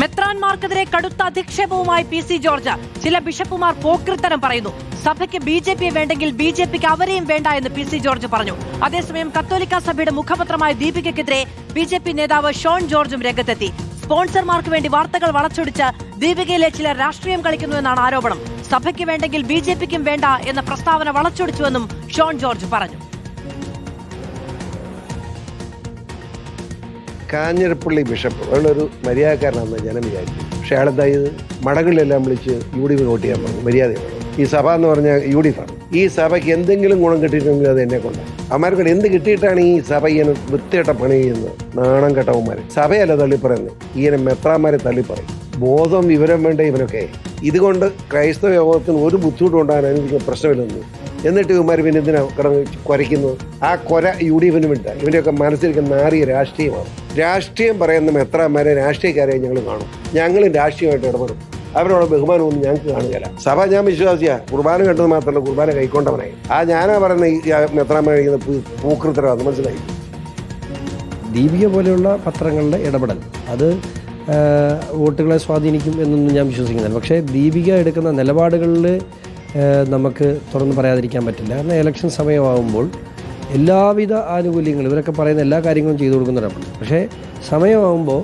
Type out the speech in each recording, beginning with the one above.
മെത്രാൻമാർക്കെതിരെ കടുത്ത അധിക്ഷേപവുമായി PC. George. ചില ബിഷപ്പുമാർ പോക്രിത്തരം പറയുന്നു. സഭയ്ക്ക് ബി.ജെ.പി വേണ്ടെങ്കിൽ ബി.ജെ.പിക്ക് അവരെയും വേണ്ട എന്ന് പി.സി. ജോർജ് പറഞ്ഞു. അതേസമയം കത്തോലിക്ക സഭയുടെ മുഖപത്രമായ ദീപികയ്ക്കെതിരെ ബി.ജെ.പി നേതാവ് ഷോൺ ജോർജും രംഗത്തെത്തി. സ്പോൺസർമാർക്ക് വേണ്ടി വാർത്തകൾ വളച്ചൊടിച്ച് ദീപികയിലെ ചിലർ രാഷ്ട്രീയം കളിക്കുന്നുവെന്നാണ് ആരോപണം. സഭയ്ക്ക് വേണ്ടെങ്കിൽ ബി.ജെ.പിക്കും വേണ്ട എന്ന പ്രസ്താവന വളച്ചൊടിച്ചുവെന്നും ഷോൺ ജോർജ് പറഞ്ഞു. കാഞ്ഞിരപ്പള്ളി ബിഷപ്പ് അയാളൊരു മര്യാദക്കാരനാണെന്ന് ജനം വിചാരിച്ചു. പക്ഷെ അയാളെന്തായത് മടകളിലെല്ലാം വിളിച്ച് UDF വോട്ട് ചെയ്യാൻ പറഞ്ഞു. മര്യാദയാണ്. ഈ സഭ എന്ന് പറഞ്ഞാൽ UDF ആണ്. ഈ സഭയ്ക്ക് എന്തെങ്കിലും ഗുണം കിട്ടിയിട്ടുണ്ടെങ്കിൽ അത് എന്നെ കൊണ്ടാണ്. അവന്മാർക്ക് എന്ത് കിട്ടിയിട്ടാണ് ഈ സഭ ഇങ്ങനെ വൃത്തിയായിട്ട പണി ചെയ്യുന്നത്? നാണം കെട്ടവന്മാർ. സഭയല്ല തള്ളിപ്പറയുന്നത്, ഇങ്ങനെ മെത്രാന്മാരെ തള്ളിപ്പറയും. ബോധം വിവരം വേണ്ട ഇവനൊക്കെ. ഇതുകൊണ്ട് ക്രൈസ്തവ യോഗത്തിന് ഒരു ബുദ്ധിമുട്ടും ഉണ്ടാകാൻ എനിക്ക് പ്രശ്നമില്ലെന്ന്. എന്നിട്ട് ഇവന്മാർ പിന്നെ എന്തിനാ കിടന്ന് കുരയ്ക്കുന്നത്? ആ കൊര UDF വേണ്ട. ഇവൻ്റെയൊക്കെ മനസ്സിലിരിക്കുന്ന നാറിയ രാഷ്ട്രീയമാണ്. രാഷ്ട്രീയം പറയുന്ന മെത്രാന്മാരെ രാഷ്ട്രീയക്കാരെ ഞങ്ങൾ കാണും. ഞങ്ങളും രാഷ്ട്രീയമായിട്ട് ഇടപെടും. അവരോട് ബഹുമാനമൊന്നും ഞങ്ങൾക്ക് കാണുകയില്ല. സഭ ഞാൻ വിശ്വാസിയാ. കുർബാന കണ്ടത് മാത്രമല്ല, കുർബാന കൈക്കൊണ്ടവനായി. ഞാനാ പറയുന്ന ഈ മെത്രാന്മാരെ പൂക്കൃത്തരമാണെന്ന് മനസ്സിലായി. ദീപിക പോലെയുള്ള പത്രങ്ങളുടെ ഇടപെടൽ അത് വോട്ടുകളെ സ്വാധീനിക്കും എന്നൊന്നും ഞാൻ വിശ്വസിക്കുന്നില്ല. പക്ഷേ ദീപിക എടുക്കുന്ന നിലപാടുകളിൽ നമുക്ക് തുറന്ന് പറയാതിരിക്കാൻ പറ്റില്ല. കാരണം ഇലക്ഷൻ സമയമാകുമ്പോൾ എല്ലാവിധ ആനുകൂല്യങ്ങളും ഇവരൊക്കെ പറയുന്ന എല്ലാ കാര്യങ്ങളും ചെയ്തു കൊടുക്കുന്നവരാണ്. പക്ഷേ സമയമാകുമ്പോൾ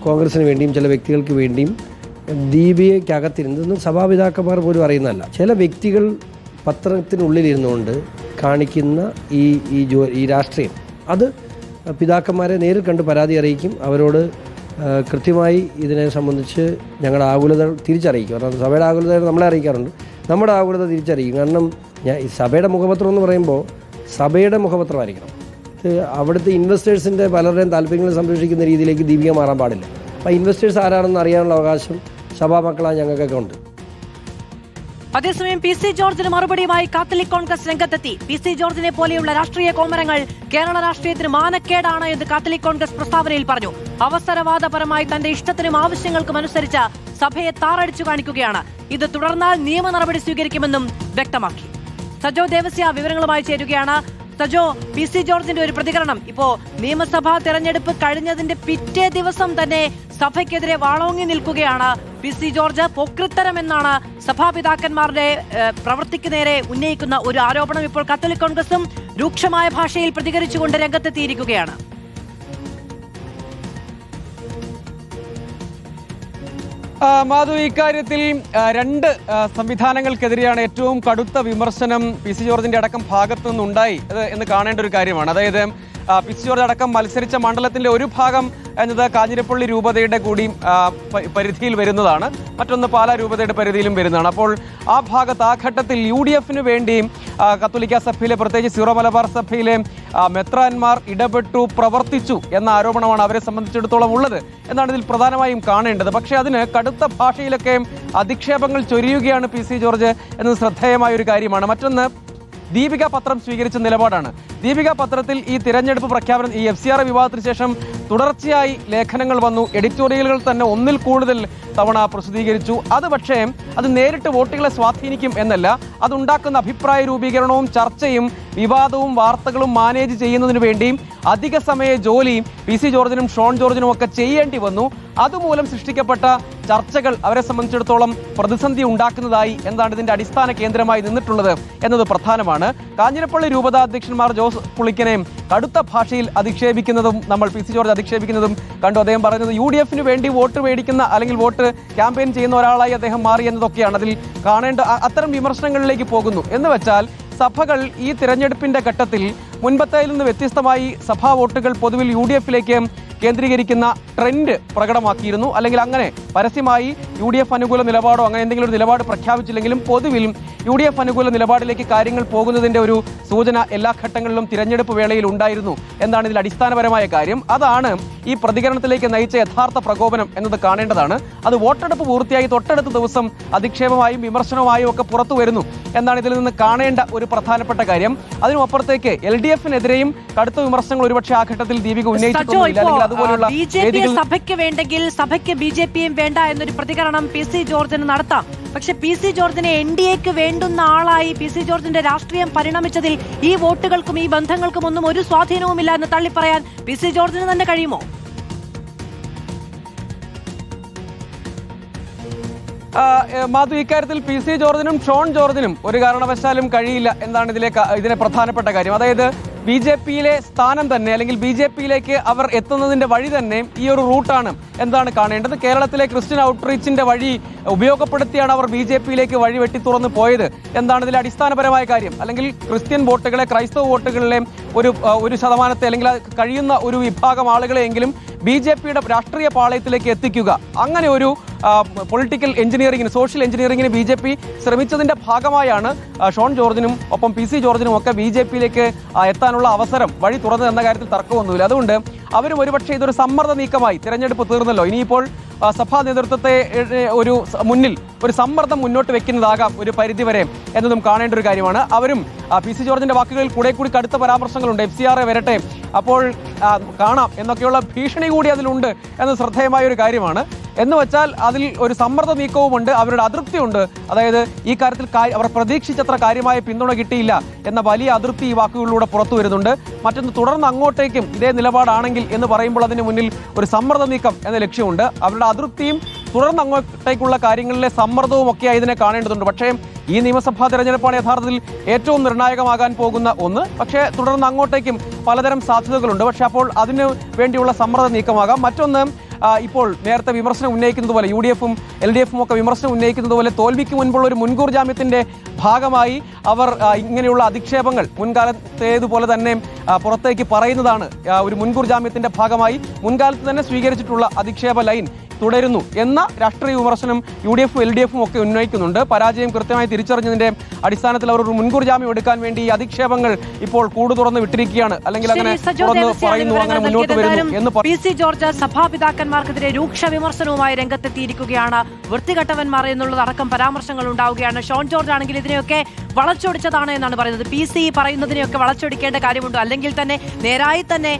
കോൺഗ്രസിന് വേണ്ടിയും ചില വ്യക്തികൾക്ക് വേണ്ടിയും ദീപികയ്ക്കകത്തിരുന്നതൊന്നും സഭാപിതാക്കന്മാർ പോലും അറിയുന്നതല്ല. ചില വ്യക്തികൾ പത്രത്തിനുള്ളിലിരുന്നുകൊണ്ട് കാണിക്കുന്ന ഈ രാഷ്ട്രീയം അത് പിതാക്കന്മാരെ നേരിൽ കണ്ട് പരാതി അറിയിക്കും. അവരോട് കൃത്യമായി ഇതിനെ സംബന്ധിച്ച് ഞങ്ങളുടെ ആകുലത തിരിച്ചറിയിക്കും. കാരണം സഭയുടെ ആകുലത നമ്മളെ അറിയിക്കാറുണ്ട്. നമ്മുടെ ആകുലത തിരിച്ചറിയിക്കും. കാരണം സഭയുടെ മുഖപത്രം എന്ന് പറയുമ്പോൾ സഭയുടെ മുഖപത്രമായിരിക്കണം. അവിടുത്തെ ഇൻവെസ്റ്റേഴ്സിൻ്റെ പലരുടെയും താല്പര്യങ്ങൾ സംരക്ഷിക്കുന്ന രീതിയിലേക്ക് ദീപിക മാറാൻ പാടില്ല. അപ്പോൾ ഇൻവെസ്റ്റേഴ്സ് ആരാണെന്ന് അറിയാനുള്ള അവകാശം സഭാമക്കളാണ് ഞങ്ങൾക്കൊക്കെ ഉണ്ട്. അതേസമയം പി.സി. ജോർജിന് മറുപടിയുമായി കാത്തലിക് കോൺഗ്രസ് രംഗത്തെത്തി. പി.സി. ജോർജിനെ പോലെയുള്ള രാഷ്ട്രീയ കോമരങ്ങൾ കേരള രാഷ്ട്രീയത്തിന് മാനക്കേടാണ് എന്ന് കാത്തലിക് കോൺഗ്രസ് പ്രസ്താവനയിൽ പറഞ്ഞു. അവസരവാദപരമായി തന്റെ ഇഷ്ടത്തിനും ആവശ്യങ്ങൾക്കും അനുസരിച്ച് സഭയെ താറടിച്ചു കാണിക്കുകയാണ്. ഇത് തുടർന്നാൽ നിയമ നടപടി സ്വീകരിക്കുമെന്നും വ്യക്തമാക്കി. സജോ ദേവസ്യ വിവരങ്ങളുമായി ചേരുകയാണ്. സജോ, പി.സി. ജോർജിന്റെ ഒരു പ്രതികരണം. ഇപ്പോ നിയമസഭാ തെരഞ്ഞെടുപ്പ് കഴിഞ്ഞതിന്റെ പിറ്റേ ദിവസം തന്നെ സഭയ്ക്കെതിരെ വാളോങ്ങി നിൽക്കുകയാണ് പി.സി. ജോർജ്. പോക്രിത്തരം എന്നാണ് സഭാപിതാക്കന്മാരുടെ പ്രവൃത്തിക്ക് നേരെ ഉന്നയിക്കുന്ന ഒരു ആരോപണം. ഇപ്പോൾ കത്തോലിക് കോൺഗ്രസും രൂക്ഷമായ ഭാഷയിൽ പ്രതികരിച്ചുകൊണ്ട് രംഗത്തെത്തിയിരിക്കുകയാണ്. മാധു, ഇക്കാര്യത്തിൽ രണ്ട് സംവിധാനങ്ങൾക്കെതിരെയാണ് ഏറ്റവും കടുത്ത വിമർശനം പി.സി. ജോർജിന്റെ അടക്കം ഭാഗത്തു നിന്നുണ്ടായി എന്ന് കാണേണ്ട ഒരു കാര്യമാണ്. അതായത് പി.സി. ജോർജ് അടക്കം മത്സരിച്ച മണ്ഡലത്തിന്റെ ഒരു ഭാഗം എന്നത് കാഞ്ഞിരപ്പള്ളി രൂപതയുടെ കൂടി പരിധിയിൽ വരുന്നതാണ്, മറ്റൊന്ന് പാലാ രൂപതയുടെ പരിധിയിലും വരുന്നതാണ്. അപ്പോൾ ആ ഭാഗത്ത് ആ ഘട്ടത്തിൽ UDFന് വേണ്ടിയും കത്തോലിക്ക സഭയിലെ പ്രത്യേകിച്ച് സീറോ മലബാർ സഭയിലെ മെത്രാന്മാർ ഇടപെട്ടു പ്രവർത്തിച്ചു എന്ന ആരോപണമാണ് അവരെ സംബന്ധിച്ചിടത്തോളം ഉള്ളത് എന്നാണ് ഇതിൽ പ്രധാനമായും കാണേണ്ടത്. പക്ഷേ അതിന് കടുത്ത ഭാഷയിലൊക്കെ അധിക്ഷേപങ്ങൾ ചൊരിയുകയാണ് പി.സി. ജോർജ് എന്നത് ശ്രദ്ധേയമായ ഒരു കാര്യമാണ്. മറ്റൊന്ന് ദീപിക പത്രം സ്വീകരിച്ച നിലപാടാണ്. ദീപിക പത്രത്തിൽ ഈ തിരഞ്ഞെടുപ്പ് പ്രഖ്യാപനം, ഈ FCR വിവാദത്തിന് ശേഷം തുടർച്ചയായി ലേഖനങ്ങൾ വന്നു. എഡിറ്റോറിയലുകൾ തന്നെ ഒന്നിൽ കൂടുതൽ തവണ പ്രസിദ്ധീകരിച്ചു. അത് പക്ഷേ അത് നേരിട്ട് വോട്ടുകളെ സ്വാധീനിക്കും എന്നല്ല, അതുണ്ടാക്കുന്ന അഭിപ്രായ രൂപീകരണവും ചർച്ചയും വിവാദവും വാർത്തകളും മാനേജ് ചെയ്യുന്നതിന് വേണ്ടി അധിക സമയ ജോലി പി.സി. ജോർജിനും ഷോൺ ജോർജിനും ഒക്കെ ചെയ്യേണ്ടി വന്നു. അതുമൂലം സൃഷ്ടിക്കപ്പെട്ട ചർച്ചകൾ അവരെ സംബന്ധിച്ചിടത്തോളം പ്രതിസന്ധി ഉണ്ടാക്കുന്നതായി എന്നതാണ് ഇതിന്റെ അടിസ്ഥാന കേന്ദ്രമായി നിന്നിട്ടുള്ളത് എന്നത് പ്രധാനമാണ്. കാഞ്ഞിരപ്പള്ളി രൂപതാധ്യക്ഷന്മാർ ജോസ് പുളിക്കനെ കടുത്ത ഭാഷയിൽ അധിക്ഷേപിക്കുന്നതും നമ്മൾ പി.സി. ജോർജ് അധിക്ഷേപിക്കുന്നതും കണ്ടു. അദ്ദേഹം പറയുന്നത് UDFന് വേണ്ടി വോട്ട് മേടിക്കുന്ന അല്ലെങ്കിൽ വോട്ട് ക്യാമ്പയിൻ ചെയ്യുന്ന ഒരാളായി അദ്ദേഹം മാറി എന്നതൊക്കെയാണ് അതിൽ കാണേണ്ട. അത്തരം വിമർശനങ്ങളിലേക്ക് പോകുന്നു എന്ന് വെച്ചാൽ സഭകൾ ഈ തിരഞ്ഞെടുപ്പിന്റെ ഘട്ടത്തിൽ മുൻപത്തേതിൽ നിന്ന് വ്യത്യസ്തമായി സഭാ വോട്ടുകൾ പൊതുവിൽ UDFിലേക്ക് കേന്ദ്രീകരിക്കുന്ന ട്രെൻഡ് പ്രകടമാക്കിയിരുന്നു. അല്ലെങ്കിൽ അങ്ങനെ പരസ്യമായി UDF അനുകൂല നിലപാടോ അങ്ങനെ എന്തെങ്കിലും ഒരു നിലപാട് പ്രഖ്യാപിച്ചില്ലെങ്കിലും പൊതുവിൽ UDF അനുകൂല നിലപാടിലേക്ക് കാര്യങ്ങൾ പോകുന്നതിന്റെ ഒരു സൂചന എല്ലാ ഘട്ടങ്ങളിലും തിരഞ്ഞെടുപ്പ് വേളയിൽ ഉണ്ടായിരുന്നു എന്നാണ് ഇതിൽ അടിസ്ഥാനപരമായ കാര്യം. അതാണ് ഈ പ്രതികരണത്തിലേക്ക് നയിച്ച യഥാർത്ഥ പ്രകോപനം എന്നത് കാണേണ്ടതാണ്. അത് വോട്ടെടുപ്പ് പൂർത്തിയായി തൊട്ടടുത്ത ദിവസം അധിക്ഷേപമായും വിമർശനമായും ഒക്കെ പുറത്തു വരുന്നു എന്നാണ് ഇതിൽ നിന്ന് കാണേണ്ട ഒരു പ്രധാനപ്പെട്ട കാര്യം. അതിനുമപ്പുറത്തേക്ക് LDFനെതിരെയും കടുത്ത വിമർശനങ്ങൾ ഒരുപക്ഷെ ആ ഘട്ടത്തിൽ ദീപിക ഉന്നയിച്ചിട്ടുണ്ടെങ്കിൽ അതുപോലുള്ള സഭയ്ക്ക് വേണ്ടെങ്കിൽ സഭയ്ക്ക് ബി.ജെ.പിയും വേണ്ട എന്നൊരു പ്രതികരണം പി.സി. ജോർജിന് നടത്താം. പക്ഷെ പി.സി. ജോർജിനെ NDAക്ക് വേണ്ടുന്ന ആളായി പി.സി. ജോർജിന്റെ രാഷ്ട്രീയം പരിണമിച്ചതിൽ ഈ വോട്ടുകൾക്കും ഈ ബന്ധങ്ങൾക്കും ഒന്നും ഒരു സ്വാധീനവുമില്ല എന്ന് തള്ളിപ്പറയാൻ പി.സി. ജോർജിന് തന്നെ കഴിയുമോ? മാധു, ഇക്കാര്യത്തിൽ പി സി ജോർജിനും ഷോൺ ജോർജിനും ഒരു കാരണവശാലും കഴിയില്ല എന്നാണ് ഇതിലെ പ്രധാനപ്പെട്ട കാര്യം. അതായത് ബി ജെ പിയിലെ സ്ഥാനം തന്നെ, അല്ലെങ്കിൽ ബി ജെ പിയിലേക്ക് അവർ എത്തുന്നതിന്റെ വഴി തന്നെ ഈ ഒരു റൂട്ടാണ് എന്താണ് കാണേണ്ടത്. കേരളത്തിലെ ക്രിസ്ത്യൻ ഔട്ട്റീച്ചിന്റെ വഴി ഉപയോഗപ്പെടുത്തിയാണ് അവർ ബി ജെ പിയിലേക്ക് വഴി വെട്ടി തുറന്ന് പോയത് എന്താണ് ഇതിലെ അടിസ്ഥാനപരമായ കാര്യം. അല്ലെങ്കിൽ ക്രിസ്ത്യൻ വോട്ടുകളെ, ക്രൈസ്തവ വോട്ടുകളിലെ ഒരു ശതമാനത്തെ, അല്ലെങ്കിൽ കഴിയുന്ന ഒരു വിഭാഗം ആളുകളെയെങ്കിലും ബി ജെ പിയുടെ രാഷ്ട്രീയ പാളയത്തിലേക്ക് എത്തിക്കുക. അങ്ങനെ ഒരു പൊളിറ്റിക്കൽ എഞ്ചിനീയറിംഗിന്, സോഷ്യൽ എഞ്ചിനീയറിംഗിന് ബി ജെ പി ശ്രമിച്ചതിന്റെ ഭാഗമായാണ് ഷോൺ ജോർജിനും ഒപ്പം പി സി ജോർജിനും ഒക്കെ ബി ജെ പിയിലേക്ക് എത്താനുള്ള അവസരം വഴി തുറന്നത് എന്ന കാര്യത്തിൽ തർക്കമൊന്നുമില്ല. അതുകൊണ്ട് അവരും ഒരുപക്ഷെ ഇതൊരു സമ്മർദ്ദ നീക്കമായി, തിരഞ്ഞെടുപ്പ് തീർന്നല്ലോ, ഇനിയിപ്പോൾ സഭാ നേതൃത്വത്തെ മുന്നിൽ ഒരു സമ്മർദ്ദം മുന്നോട്ട് വെക്കുന്നതാകാം ഒരു പരിധിവരെ എന്നതും കാണേണ്ട ഒരു കാര്യമാണ്. അവരും പി സി ജോർജിന്റെ വാക്കുകളിൽ കൂടി കടുത്ത പരാമർശങ്ങളുണ്ട്. FCRA വരട്ടെ, അപ്പോൾ കാണാം എന്നൊക്കെയുള്ള ഭീഷണി കൂടി അതിലുണ്ട് എന്നത് ശ്രദ്ധേയമായ ഒരു കാര്യമാണ്. എന്ന് വെച്ചാൽ അതിൽ ഒരു സമ്മർദ്ദ നീക്കവുമുണ്ട്, അവരുടെ അതൃപ്തിയുണ്ട്. അതായത് ഈ കാര്യത്തിൽ അവർ പ്രതീക്ഷിച്ചത്ര കാര്യമായ പിന്തുണ കിട്ടിയില്ല എന്ന വലിയ അതൃപ്തി ഈ വാക്കുകളിലൂടെ പുറത്തു വരുന്നുണ്ട്. മറ്റൊന്ന്, തുടർന്ന് അങ്ങോട്ടേക്കും ഇതേ നിലപാടാണെങ്കിൽ എന്ന് പറയുമ്പോൾ അതിന് മുന്നിൽ ഒരു സമ്മർദ്ദ നീക്കം എന്ന ലക്ഷ്യമുണ്ട്. അവരുടെ അതൃപ്തിയും തുടർന്ന് അങ്ങോട്ടേക്കുള്ള കാര്യങ്ങളിലെ സമ്മർദ്ദവും ഒക്കെയായി ഇതിനെ കാണേണ്ടതുണ്ട്. പക്ഷേ ഈ നിയമസഭാ തെരഞ്ഞെടുപ്പാണ് യഥാർത്ഥത്തിൽ ഏറ്റവും നിർണായകമാകാൻ പോകുന്ന ഒന്ന്. പക്ഷേ തുടർന്ന് അങ്ങോട്ടേക്കും പലതരം സാധ്യതകളുണ്ട്. പക്ഷേ അപ്പോൾ അതിന് വേണ്ടിയുള്ള സമ്മർദ്ദ നീക്കമാകാം. മറ്റൊന്ന്, ഇപ്പോൾ നേരത്തെ വിമർശനം ഉന്നയിക്കുന്നത് പോലെ UDF-ഉം LDF-ഉം ഒക്കെ വിമർശനം ഉന്നയിക്കുന്നത് പോലെ തോൽവിക്ക് മുൻപുള്ള ഒരു മുൻകൂർ ജാമ്യത്തിന്റെ ഭാഗമായി അവർ ഇങ്ങനെയുള്ള അധിക്ഷേപങ്ങൾ മുൻകാലത്തേതുപോലെ തന്നെ പുറത്തേക്ക് പറയുന്നതാണ്. ഒരു മുൻകൂർ ജാമ്യത്തിന്റെ ഭാഗമായി മുൻകാലത്ത് തന്നെ സ്വീകരിച്ചിട്ടുള്ള അധിക്ഷേപ ലൈൻ തുടരുന്നു എന്ന രാഷ്ട്രീയ വിമർശനം UDF-ഉം LDF-ഉം ഒക്കെ ഉന്നയിക്കുന്നുണ്ട്. പരാജയം കൃത്യമായി തിരിച്ചറിഞ്ഞതിന്റെ അടിസ്ഥാനത്തിൽ അവർ ഒരു മുൻകൂർ ജാമ്യം എടുക്കാൻ വേണ്ടി ഈ അധിക്ഷേപങ്ങൾ ഇപ്പോൾ തുറന്ന് വിട്ടിരിക്കുകയാണ്, അല്ലെങ്കിൽ അങ്ങനെ തുറന്ന് പറയുന്നു, അങ്ങനെ മുന്നോട്ട് വരുന്നു എന്ന് പി സി ജോർജ് സഭാപിതാക്കന്മാർക്കെതിരെ രൂക്ഷ വിമർശനവുമായി രംഗത്തെത്തിയിരിക്കുകയാണ്. വൃത്തികെട്ടവന്മാർ എന്നുള്ളതടക്കം പരാമർശങ്ങൾ ഉണ്ടാവുകയാണ്. ഷോൺ ജോർജ് ആണെങ്കിൽ ഇതിനെയൊക്കെ വളച്ചൊടിച്ചതാണ് എന്നാണ് പറയുന്നത്. പി സി പറയുന്നതിനെയൊക്കെ വളച്ചൊടിക്കേണ്ട കാര്യമുണ്ട്, അല്ലെങ്കിൽ തന്നെ നേരായി തന്നെ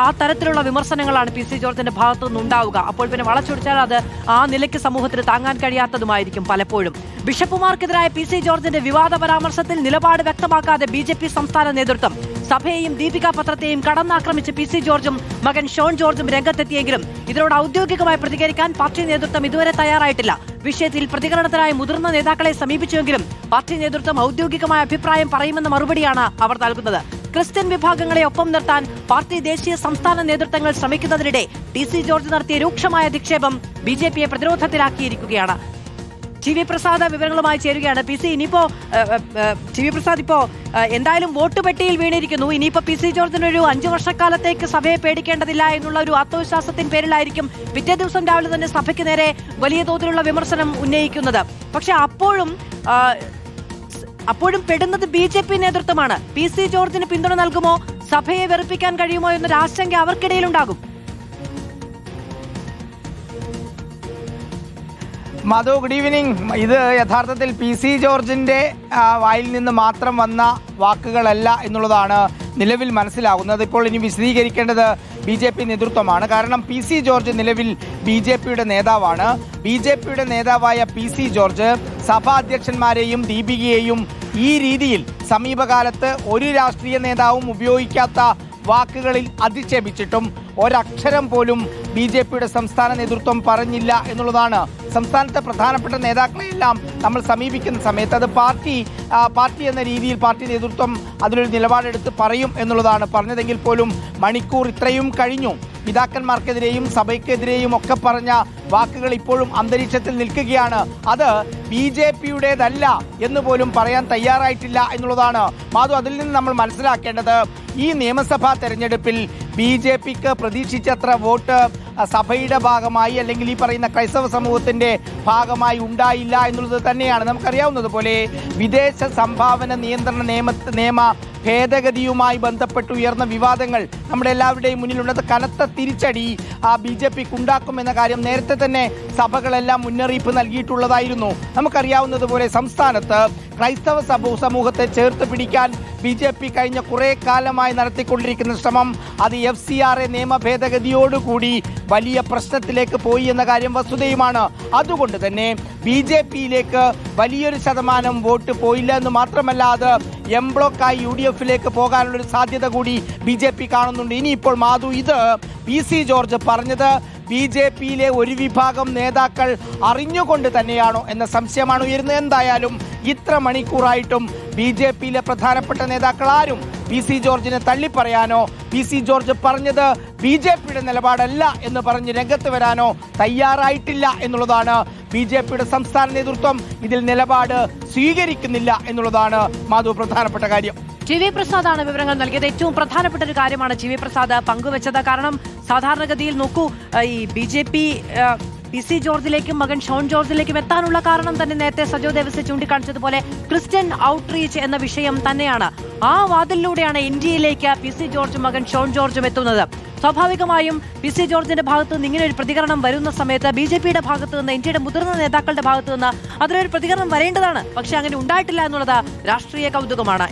ആ തരത്തിലുള്ള വിമർശനങ്ങളാണ് പി സി ജോർജിന്റെ ഭാഗത്തു നിന്നുണ്ടാവുക. അപ്പോൾ പിന്നെ വളച്ചൊടിച്ചാൽ അത് ആ നിലയ്ക്ക് സമൂഹത്തിന് താങ്ങാൻ കഴിയാത്തതുമായിരിക്കും പലപ്പോഴും. ബിഷപ്പുമാർക്കെതിരായ പി സി ജോർജിന്റെ വിവാദ പരാമർശത്തിൽ നിലപാട് വ്യക്തമാക്കാതെ BJP സംസ്ഥാന നേതൃത്വം സഭയെയും ദീപിക പത്രത്തെയും കടന്നാക്രമിച്ച് പി സി ജോർജും മകൻ ഷോൺ ജോർജും രംഗത്തെത്തിയെങ്കിലും ഇതിനോട് ഔദ്യോഗികമായി പ്രതികരിക്കാൻ പാർട്ടി നേതൃത്വം ഇതുവരെ തയ്യാറായിട്ടില്ല. വിഷയത്തിൽ പ്രതികരണത്തിനായി മുതിർന്ന നേതാക്കളെ സമീപിച്ചുവെങ്കിലും പാർട്ടി നേതൃത്വം ഔദ്യോഗികമായ അഭിപ്രായം പറയുമെന്ന മറുപടിയാണ് അവർ നൽകുന്നത്. ക്രിസ്ത്യൻ വിഭാഗങ്ങളെ ഒപ്പം നിർത്താൻ പാർട്ടി ദേശീയ സംസ്ഥാന നേതൃത്വങ്ങൾ ശ്രമിക്കുന്നതിനിടെ ടി സി ജോർജ് നടത്തിയ രൂക്ഷമായ അധിക്ഷേപം BJPയെ പ്രതിരോധത്തിലാക്കിയിരിക്കുകയാണ്. TV പ്രസാദ് വിവരങ്ങളുമായി ചേരുകയാണ്. പി സി, ഇനിയിപ്പോ TV പ്രസാദ്, ഇപ്പോ എന്തായാലും വോട്ട് പെട്ടിയിൽ വീണിരിക്കുന്നു. ഇനിയിപ്പോ പി സി ജോർജിനൊരു 5 വർഷക്കാലത്തേക്ക് സഭയെ പേടിക്കേണ്ടതില്ല എന്നുള്ള ഒരു ആത്മവിശ്വാസത്തിന് പേരിലായിരിക്കും പിറ്റേ ദിവസം രാവിലെ തന്നെ സഭയ്ക്ക് നേരെ വലിയ തോതിലുള്ള വിമർശനം ഉന്നയിക്കുന്നത്. പക്ഷെ അപ്പോഴും പെടുന്നത് BJP നേതൃത്വമാണ്. പി സി ജോർജിന് പിന്തുണ നൽകുമോ, സഭയെ വെറുപ്പിക്കാൻ കഴിയുമോ എന്നൊരു ആശങ്ക അവർക്കിടയിലുണ്ടാകും. മധു, ഗുഡ് ഈവനിങ്. ഇത് യഥാർത്ഥത്തിൽ പി സി ജോർജിൻ്റെ വായിൽ നിന്ന് മാത്രം വന്ന വാക്കുകളല്ല എന്നുള്ളതാണ് നിലവിൽ മനസ്സിലാകുന്നത്. ഇപ്പോൾ ഇനി വിശദീകരിക്കേണ്ടത് BJP നേതൃത്വമാണ്. കാരണം പി സി ജോർജ് നിലവിൽ BJPയുടെ നേതാവാണ്. BJPയുടെ നേതാവായ പി സി ജോർജ് സഭാധ്യക്ഷന്മാരെയും ദീപികയെയും ഈ രീതിയിൽ സമീപകാലത്ത് ഒരു രാഷ്ട്രീയ നേതാവും ഉപയോഗിക്കാത്ത വാക്കുകളിൽ അധിക്ഷേപിച്ചിട്ടും ഒരക്ഷരം പോലും BJPയുടെ സംസ്ഥാന നേതൃത്വം പറഞ്ഞില്ല എന്നുള്ളതാണ്. സംസ്ഥാനത്തെ പ്രധാനപ്പെട്ട നേതാക്കളെയെല്ലാം നമ്മൾ സമീപിക്കുന്ന സമയത്ത് അത് പാർട്ടി എന്ന രീതിയിൽ പാർട്ടി നേതൃത്വം അതിലൊരു നിലപാടെടുത്ത് പറയും എന്നുള്ളതാണ് പറഞ്ഞതെങ്കിൽ പോലും മണിക്കൂർ ഇത്രയും കഴിഞ്ഞു. പിതാക്കന്മാർക്കെതിരെയും സഭയ്ക്കെതിരെയും ഒക്കെ പറഞ്ഞ വാക്കുകൾ ഇപ്പോഴും അന്തരീക്ഷത്തിൽ നിൽക്കുകയാണ്. അത് BJPയുടേതല്ല എന്ന് പോലും പറയാൻ തയ്യാറായിട്ടില്ല എന്നുള്ളതാണ്. മാധു, അതിൽ നിന്ന് നമ്മൾ മനസ്സിലാക്കേണ്ടത് ഈ നിയമസഭാ തെരഞ്ഞെടുപ്പിൽ BJPക്ക് പ്രതീക്ഷിച്ചത്ര വോട്ട് സഭയുടെ ഭാഗമായി, അല്ലെങ്കിൽ ഈ പറയുന്ന ക്രൈസ്തവ സമൂഹത്തിന്റെ ഭാഗമായി ഉണ്ടായില്ല എന്നുള്ളത് തന്നെയാണ്. നമുക്കറിയാവുന്നതുപോലെ വിദേശ സംഭാവന നിയന്ത്രണ നിയമ ഭേദഗതിയുമായി ബന്ധപ്പെട്ട് ഉയർന്ന വിവാദങ്ങൾ നമ്മുടെ എല്ലാവരുടെയും മുന്നിലുള്ളത് കനത്ത തിരിച്ചടി BJPക്ക് ഉണ്ടാക്കുമെന്ന കാര്യം നേരത്തെ തന്നെ സഭകളെല്ലാം മുന്നറിയിപ്പ് നൽകിയിട്ടുള്ളതായിരുന്നു. നമുക്കറിയാവുന്നതുപോലെ സംസ്ഥാനത്ത് ക്രൈസ്തവ സമൂഹത്തെ ചേർത്ത് പിടിക്കാൻ BJP കഴിഞ്ഞ കുറേ കാലമായി നടത്തിക്കൊണ്ടിരിക്കുന്ന ശ്രമം അത് FCRA നിയമ ഭേദഗതിയോടുകൂടി വലിയ പ്രശ്നത്തിലേക്ക് പോയി എന്ന കാര്യം വസ്തുതയുമാണ്. അതുകൊണ്ട് തന്നെ BJPയിലേക്ക് വലിയൊരു ശതമാനം വോട്ട് പോയില്ല എന്ന് മാത്രമല്ല, അത് എം ബ്ലോക്കായി UDFിലേക്ക് പോകാനുള്ളൊരു സാധ്യത കൂടി BJP കാണുന്നുണ്ട്. ഇനിയിപ്പോൾ മാധു, ഇത് പി സി ജോർജ് പറഞ്ഞത് BJP-യിലെ ഒരു വിഭാഗം നേതാക്കൾ അറിഞ്ഞുകൊണ്ട് തന്നെയാണോ എന്ന സംശയമാണ് ഉയരുന്നത്. എന്തായാലും ഇത്ര മണിക്കൂറായിട്ടും BJP-യിലെ പ്രധാനപ്പെട്ട നേതാക്കൾ ആരും PC ജോർജിനെ തള്ളിപ്പറയാനോ PC ജോർജ് പറഞ്ഞത് BJP-യുടെ നിലപാടല്ല എന്ന് പറഞ്ഞ് രംഗത്ത് വരാനോ തയ്യാറായിട്ടില്ല എന്നുള്ളതാണ്. BJP-യുടെ സംസ്ഥാന നേതൃത്വം ഇതിൽ നിലപാട് സ്വീകരിക്കുന്നില്ല എന്നുള്ളതാണ് മാധു പ്രധാനപ്പെട്ട കാര്യം. TV പ്രസാദാണ് വിവരങ്ങൾ നൽകിയത്. ഏറ്റവും പ്രധാനപ്പെട്ട ഒരു കാര്യമാണ് TV പ്രസാദ് പങ്കുവച്ചത്. കാരണം സാധാരണഗതിയിൽ നോക്കൂ, ഈ BJP PC ജോർജിലേക്കും മകൻ ഷോൺ ജോർജിലേക്കും എത്താനുള്ള കാരണം തന്നെ നേരത്തെ സജോ ദേവസ് ചൂണ്ടിക്കാണിച്ചതുപോലെ ക്രിസ്ത്യൻ ഔട്ട്റീച്ച് എന്ന വിഷയം തന്നെയാണ്. ആ വാതിലിലൂടെയാണ് ഇന്ത്യയിലേക്ക് PC ജോർജും മകൻ ഷോൺ ജോർജും എത്തുന്നത്. സ്വാഭാവികമായും PC ജോർജിന്റെ ഭാഗത്ത് നിന്ന് ഇങ്ങനെ ഒരു പ്രതികരണം വരുന്ന സമയത്ത് BJP-യുടെ ഭാഗത്ത് നിന്ന്, ഇന്ത്യയുടെ മുതിർന്ന നേതാക്കളുടെ ഭാഗത്ത് നിന്ന് അതിലൊരു പ്രതികരണം വരേണ്ടതാണ്. പക്ഷെ അങ്ങനെ ഉണ്ടായിട്ടില്ല എന്നുള്ളത് രാഷ്ട്രീയ കൗതുകമാണ്.